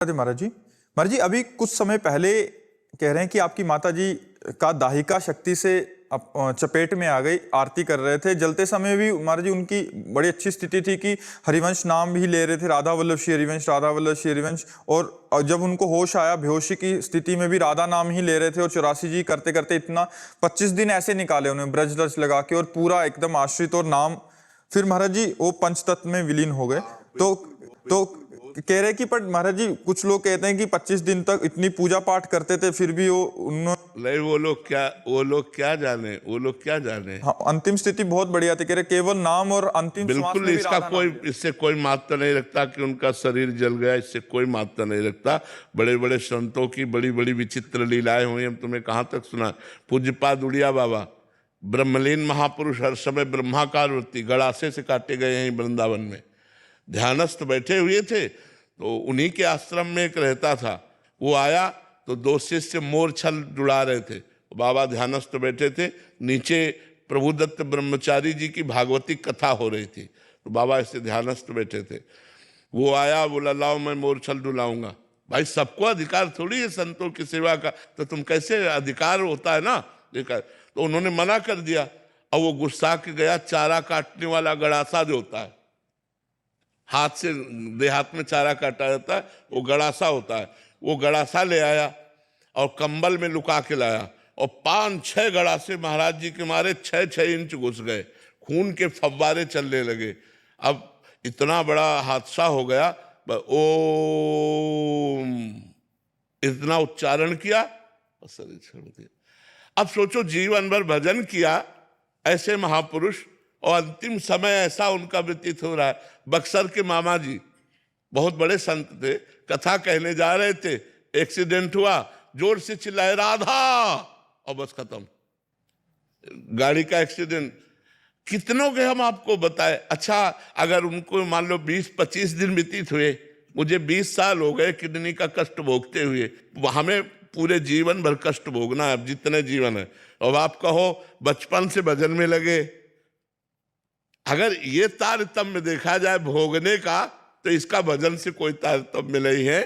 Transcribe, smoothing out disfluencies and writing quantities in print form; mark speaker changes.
Speaker 1: महाराज जी अभी कुछ समय पहले कह रहे हैं कि आपकी माता जी का दाहिका शक्ति से चपेट में आ गई, आरती कर रहे थे। जलते समय भी महाराज जी उनकी बड़ी अच्छी स्थिति थी कि हरिवंश नाम भी ले रहे थे, राधा वल्लभ श्री हरिवंश, राधा वल्लभ श्री हरिवंश। और जब उनको होश आया, बेहोशी की स्थिति में भी राधा नाम ही ले रहे थे। और 84 जी करते करते इतना 25 दिन ऐसे निकाले उन्हें ब्रज दर्श लगा के, और पूरा एकदम आश्रित और नाम। फिर महाराज जी वो पंचतत्व में विलीन हो गए। तो कह रहे कि पर महाराज जी कुछ लोग कहते हैं कि 25 दिन तक इतनी पूजा पाठ करते थे, फिर भी
Speaker 2: नहीं, वो लोग क्या जाने।
Speaker 1: हाँ, अंतिम स्थिति बहुत बढ़िया थी। कह रहे केवल नाम और अंतिम
Speaker 2: बिल्कुल इससे कोई महत्व नहीं रखता कि उनका शरीर जल गया, इससे कोई महत्व नहीं रखता। बड़े बड़े संतों की बड़ी बड़ी विचित्र लीलाएं हुई, हम तुम्हें कहाँ तक सुना। पूज्यपाद उड़िया बाबा ब्रह्मलीन महापुरुष, हर समय ब्रह्माकार वृत्ति, गड़ासे से काटे गए हैं वृंदावन में। ध्यानस्थ बैठे हुए थे, तो उन्हीं के आश्रम में एक रहता था, वो आया तो 2 शिष्य मोर छल जुड़ा रहे थे। बाबा ध्यानस्थ बैठे थे, नीचे प्रभुदत्त ब्रह्मचारी जी की भागवती कथा हो रही थी, तो बाबा ऐसे ध्यानस्थ बैठे थे। वो आया, बोला लाओ मैं मोर छल डुलाऊंगा। भाई सबको अधिकार थोड़ी है संतों की सेवा का, तो तुम कैसे, अधिकार होता है ना। तो उन्होंने मना कर दिया, और वो गुस्सा के गया। चारा काटने वाला गड़ासा जो होता है, हाथ से देहात में चारा काटा जाता है, वो गड़ासा होता है, वो गड़ासा ले आया और कंबल में लुका के लाया, और 5-6 गड़ासे महाराज जी के मारे 6-6 इंच घुस गए, खून के फव्वारे चलने लगे। अब इतना बड़ा हादसा हो गया। ओम इतना उच्चारण किया, शरीर छोड़ दिया। अब सोचो, जीवन भर भजन किया ऐसे महापुरुष, और अंतिम समय ऐसा उनका व्यतीत हो रहा है। बक्सर के मामा जी बहुत बड़े संत थे, कथा कहने जा रहे थे, एक्सीडेंट हुआ, जोर से चिल्लाए राधा, और बस खत्म। गाड़ी का एक्सीडेंट। कितनों के हम आपको बताए। अच्छा, अगर उनको मान लो 20-25 दिन व्यतीत हुए, मुझे 20 साल हो गए किडनी का कष्ट भोगते हुए, हमें पूरे जीवन भर कष्ट भोगना है, जितने जीवन है। और आप कहो बचपन से भजन में लगे। अगर ये तारतम्य देखा जाए भोगने का, तो इसका भजन से कोई तारतम्य नहीं है।